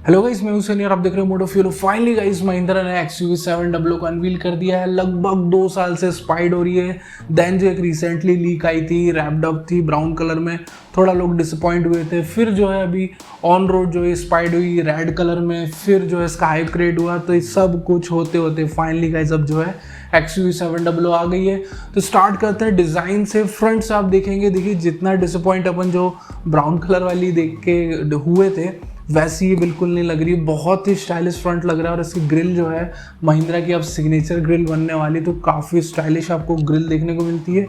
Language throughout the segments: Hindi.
हेलो गाइस, मैं हुसैन और आप देख रहे हो मोटो फ्यूल। फाइनली गाइस महिंद्रा ने XUV700 को अनवील कर दिया है। लगभग 2 साल से स्पाइड हो रही है। देन जो एक रिसेंटली लीक आई थी, रैप्ड अप थी ब्राउन कलर में, थोड़ा लोग डिसअपॉइंट हुए थे। फिर जो है अभी ऑन रोड जो है स्पाइड हुई रेड कलर में, फिर जो है इसका हाइप क्रिएट हुआ। तो ये सब कुछ होते होते फाइनली गाइस अब जो है XUV700 आ गई है। तो स्टार्ट करते हैं डिज़ाइन से। फ्रंट से आप देखेंगे, देखिए जितना डिसअपॉइंट अपन जो ब्राउन कलर वाली देख के हुए थे वैसी ये बिल्कुल नहीं लग रही। बहुत ही स्टाइलिश फ्रंट लग रहा है और इसकी ग्रिल जो है महिंद्रा की अब सिग्नेचर ग्रिल बनने वाली, तो काफ़ी स्टाइलिश आपको ग्रिल देखने को मिलती है।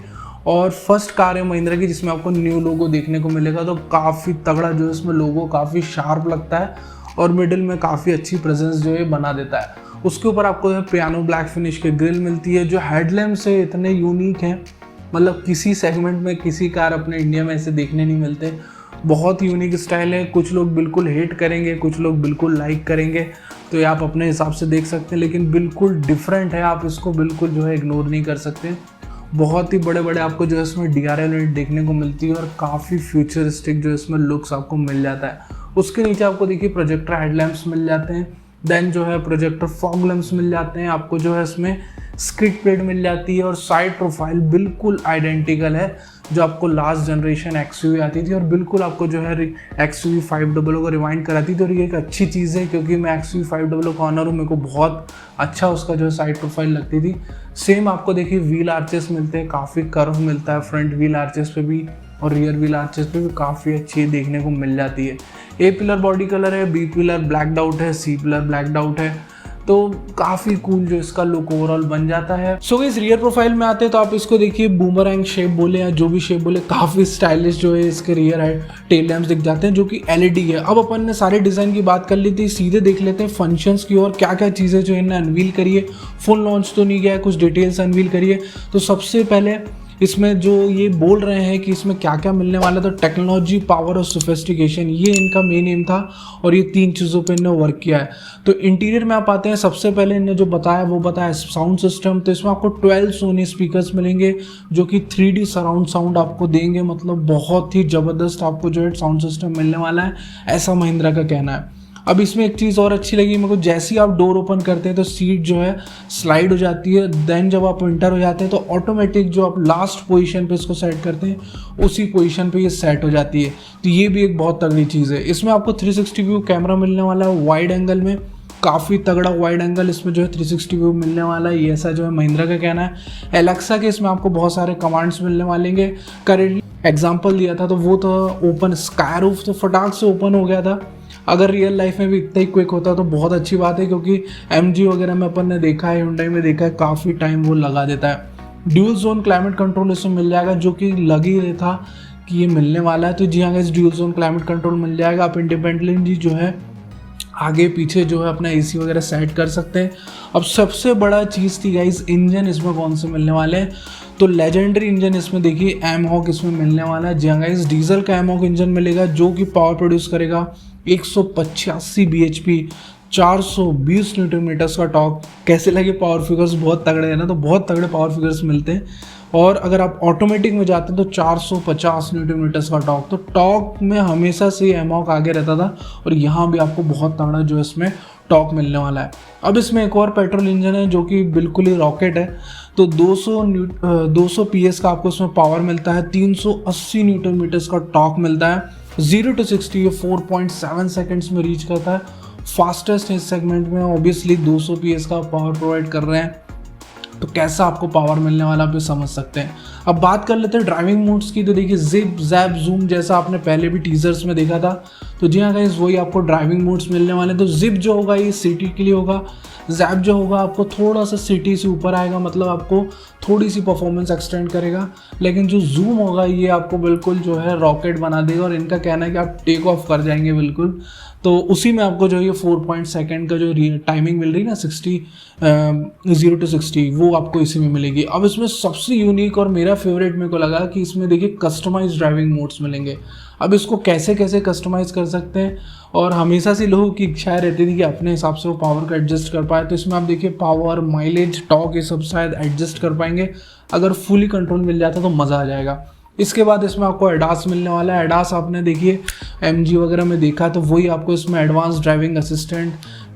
और फर्स्ट कार है महिंद्रा की जिसमें आपको न्यू लोगो देखने को मिलेगा, तो काफ़ी तगड़ा जो है इसमें लोगो काफ़ी शार्प लगता है और मिडिल में काफ़ी अच्छी प्रेजेंस जो है बना देता है। उसके ऊपर आपको पियानो ब्लैक फिनिश के ग्रिल मिलती है जो हेडलैम्प से इतने यूनिक हैं, मतलब किसी सेगमेंट में किसी कार अपने इंडिया में ऐसे देखने नहीं मिलते। बहुत यूनिक स्टाइल है। कुछ लोग बिल्कुल हेट करेंगे, कुछ लोग बिल्कुल लाइक करेंगे, तो ये आप अपने हिसाब से देख सकते हैं, लेकिन बिल्कुल डिफरेंट है। आप इसको बिल्कुल जो है इग्नोर नहीं कर सकते। बहुत ही बड़े बड़े आपको जो है इसमें DRL यूनिट देखने को मिलती है और काफ़ी फ्यूचरिस्टिक जो इसमें लुक्स आपको मिल जाता है। उसके नीचे आपको देखिए प्रोजेक्टर हेडलैम्प्स मिल जाते हैं। देन जो है प्रोजेक्टर फॉग लैंप्स मिल जाते हैं। आपको जो है इसमें स्किड प्लेट मिल जाती है और साइड प्रोफाइल बिल्कुल आइडेंटिकल है जो आपको लास्ट जनरेशन XUV आती थी, और बिल्कुल आपको जो है XUV500 को रिवाइंड कराती थी। और ये एक अच्छी चीज़ है क्योंकि मैं XUV500 का ऑनर हूँ, मेरे को बहुत अच्छा उसका जो है साइड प्रोफाइल लगती थी। सेम आपको देखिए व्हील आर्चेस मिलते हैं, काफ़ी कर्व मिलता है फ्रंट व्हील आर्चेस पे भी और रियर व्हील आर्चेस पे भी काफ़ी अच्छी देखने को मिल जाती है। A पिलर बॉडी कलर है, B पिलर ब्लैक आउट है, C पिलर ब्लैक आउट है, तो काफ़ी कूल जो इसका लुक ओवरऑल बन जाता है। सो इस रियर प्रोफाइल में आते हैं तो आप इसको देखिए बूमरैंग शेप बोले या जो भी शेप बोले, काफ़ी स्टाइलिश जो है इसके रियर टेल लैम्प्स दिख जाते हैं जो कि LED है। अब अपन ने सारे डिज़ाइन की बात कर ली थी, सीधे देख लेते हैं फंक्शंस की और क्या क्या चीज़ें जो इन्हें अनवील करिए। फुल लॉन्च तो नहीं गया है, कुछ डिटेल्स अनवील करिए। तो सबसे पहले इसमें जो ये बोल रहे हैं कि इसमें क्या क्या मिलने वाला, तो टेक्नोलॉजी, पावर और सोफिस्टिकेशन, ये इनका मेन एम था और ये 3 चीज़ों पे इन्होंने वर्क किया है। तो इंटीरियर में आप आते हैं, सबसे पहले इन्होंने जो बताया वो बताया साउंड सिस्टम। तो इसमें आपको 12 सोनी स्पीकर्स मिलेंगे जो कि 3D सराउंड साउंड आपको देंगे, मतलब बहुत ही ज़बरदस्त आपको जो है साउंड सिस्टम मिलने वाला है, ऐसा महिंद्रा का कहना है। अब इसमें एक चीज़ और अच्छी लगी मेरे को, जैसे ही आप डोर ओपन करते हैं तो सीट जो है स्लाइड हो जाती है। देन जब आप एंटर हो जाते हैं तो ऑटोमेटिक जो आप लास्ट पोजीशन पे इसको सेट करते हैं उसी पोजीशन पे ये सेट हो जाती है। तो ये भी एक बहुत तगड़ी चीज़ है। इसमें आपको 360 व्यू कैमरा मिलने वाला है वाइड एंगल में, काफ़ी तगड़ा वाइड एंगल इसमें जो है 360 व्यू मिलने वाला है, ये ऐसा जो है महिंद्रा का कहना है। एलेक्सा के इसमें आपको बहुत सारे कमांड्स मिलने वाले हैं। करेंटली एग्जाम्पल दिया था तो वो तो ओपन स्काईरूफ, तो फटाक से ओपन हो गया था। अगर रियल लाइफ में भी इतना ही क्विक होता तो बहुत अच्छी बात है, क्योंकि MG वगैरह में अपन ने देखा है, हुंडई में देखा है, काफ़ी टाइम वो लगा देता है। ड्यूल जोन क्लाइमेट कंट्रोल इसमें मिल जाएगा, जो कि लग ही रहा था कि ये मिलने वाला है। तो जी हाँ, इस ड्यूल जोन क्लाइमेट कंट्रोल मिल जाएगा। आप इंडिपेंडेंटली जो है आगे पीछे जो है अपना AC वगैरह सेट कर सकते हैं। अब सबसे बड़ा चीज़ थी गाइस, इंजन इसमें कौन से मिलने वाले हैं। तो लेजेंडरी इंजन इसमें देखिए एमहॉक इसमें मिलने वाला है। जी हाँ गाइस, डीजल का एमहॉक इंजन मिलेगा जो कि पावर प्रोड्यूस करेगा 185 bhp, 420 न्यूटन मीटर्स का टॉर्क। कैसे लगे पावर फिगर्स, बहुत तगड़े हैं ना, तो बहुत तगड़े पावर फिगर्स मिलते हैं। और अगर आप ऑटोमेटिक में जाते हैं तो 450 न्यूटन मीटर्स का टॉर्क। तो टॉर्क में हमेशा से एमहॉक आगे रहता था और यहाँ भी आपको बहुत तगड़ा जो इसमें टॉर्क मिलने वाला है। अब इसमें एक और पेट्रोल इंजन है जो कि बिल्कुल ही रॉकेट है। तो 200 PS का आपको इसमें पावर मिलता है, 380 न्यूटन मीटर्स का टॉर्क मिलता है। 0 to 60 ये 4.7 सेकेंड्स में रीच करता है। फास्टेस्ट इस सेगमेंट में ऑब्वियसली 200 PS का पावर प्रोवाइड कर रहे हैं, तो कैसा आपको पावर मिलने वाला आप ये समझ सकते हैं। अब बात कर लेते हैं ड्राइविंग मोड्स की। तो देखिए जिप, जैप, जूम जैसा आपने पहले भी टीजर्स में देखा था, तो जी हाँ गाइस वही आपको ड्राइविंग मोड्स मिलने वाले हैं। तो जिप जो होगा ये सिटी के लिए होगा, जैप जो होगा आपको थोड़ा सा सिटी से ऊपर आएगा, मतलब आपको थोड़ी सी परफॉर्मेंस एक्सटेंड करेगा। लेकिन जो जूम होगा ये आपको बिल्कुल जो है रॉकेट बना देगा और इनका कहना है कि आप टेक ऑफ कर जाएंगे बिल्कुल। तो उसी में आपको जो ये 4 सेकेंड का जो टाइमिंग मिल रही है ना 0 to 60, वो आपको इसी में मिलेगी। अब इसमें सबसे यूनिक और मेरा फेवरेट मेरे को लगा कि इसमें देखिए कस्टमाइज ड्राइविंग मोड्स मिलेंगे। अब इसको कैसे कैसे कस्टमाइज़ कर सकते हैं, और हमेशा से लोगों की इच्छाएं रहती थी कि अपने हिसाब से वो पावर को एडजस्ट कर पाए। तो इसमें आप देखिए पावर, माइलेज, टॉर्क ये सब शायद एडजस्ट कर पाएंगे। अगर फुली कंट्रोल मिल जाता तो मज़ा आ जाएगा। इसके बाद इसमें आपको एडास मिलने वाला है। एडास आपने देखिए MG वगैरह में देखा है, तो वही आपको इसमें एडवांस ड्राइविंग असिस्टेंट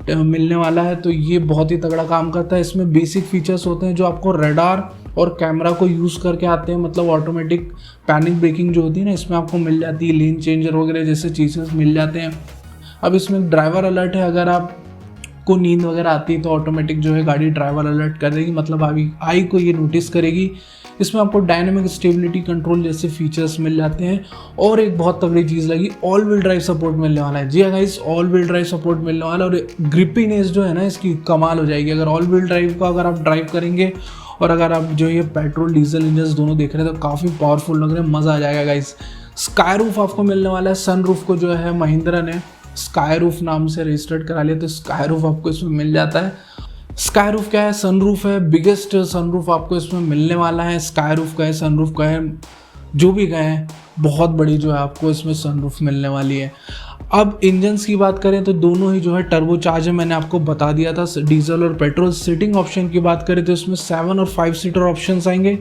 मिलने वाला है। तो ये बहुत ही तगड़ा काम करता है। इसमें बेसिक फीचर्स होते हैं जो आपको रडार और कैमरा को यूज़ करके आते हैं, मतलब ऑटोमेटिक पैनिक ब्रेकिंग जो होती है ना, इसमें आपको मिल जाती है। लेन चेंजर वगैरह जैसे चीज़ें मिल जाते हैं। अब इसमें ड्राइवर अलर्ट है, अगर आपको नींद वगैरह आती है तो ऑटोमेटिक जो है गाड़ी ड्राइवर अलर्ट कर देगी, मतलब अभी आई को ये नोटिस करेगी। इसमें आपको डायनेमिक स्टेबिलिटी कंट्रोल जैसे फीचर्स मिल जाते हैं। और एक बहुत तगड़ी चीज़ लगी, ऑल व्हील ड्राइव सपोर्ट मिलने वाला है। जी हाँ guys, all wheel drive support मिलने वाला है। और ग्रिपीनेस जो है ना इसकी कमाल हो जाएगी। अगर ऑल व्हील ड्राइव का अगर आप ड्राइव करेंगे और अगर आप जो ये पेट्रोल डीजल इंजन दोनों देख रहे हैं तो काफ़ी पावरफुल लग रहे हैं, मज़ा आ जाएगा गाइस। स्काईरूफ आपको मिलने वाला है। सनरूफ को जो है महिंद्रा ने स्काईरूफ नाम से रजिस्टर्ड करा लिया, तो स्काईरूफ आपको इसमें मिल जाता है। स्काईरूफ क्या है? सनरूफ है। बिगेस्ट सनरूफ आपको इसमें मिलने वाला है। स्काईरूफ का है, सनरूफ का है, जो भी कहें, बहुत बड़ी जो है आपको इसमें सनरूफ मिलने वाली है। अब इंजन्स की बात करें तो दोनों ही जो है टर्बो चार्ज है, मैंने आपको बता दिया था, डीजल और पेट्रोल। सीटिंग ऑप्शन की बात करें तो इसमें 7 और 5 सीटर ऑप्शन आएंगे।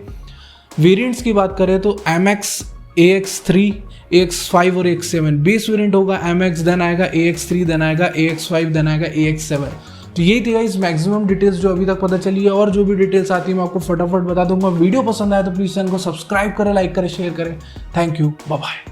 वेरिएंट्स की बात करें तो MX, AX3, AX5 और AX7। बेस वेरिएंट होगा MX, देन आएगा AX3, देन आएगा AX5, देन आएगा AX7। तो यही थी गाइस मैक्सिमम डिटेल्स जो अभी तक पता चली है, और जो भी डिटेल्स आती है मैं आपको फटाफट बता दूंगा। वीडियो पसंद आया तो प्लीज़ चैनल को सब्सक्राइब करें, लाइक करें, शेयर करें। Thank you, bye bye.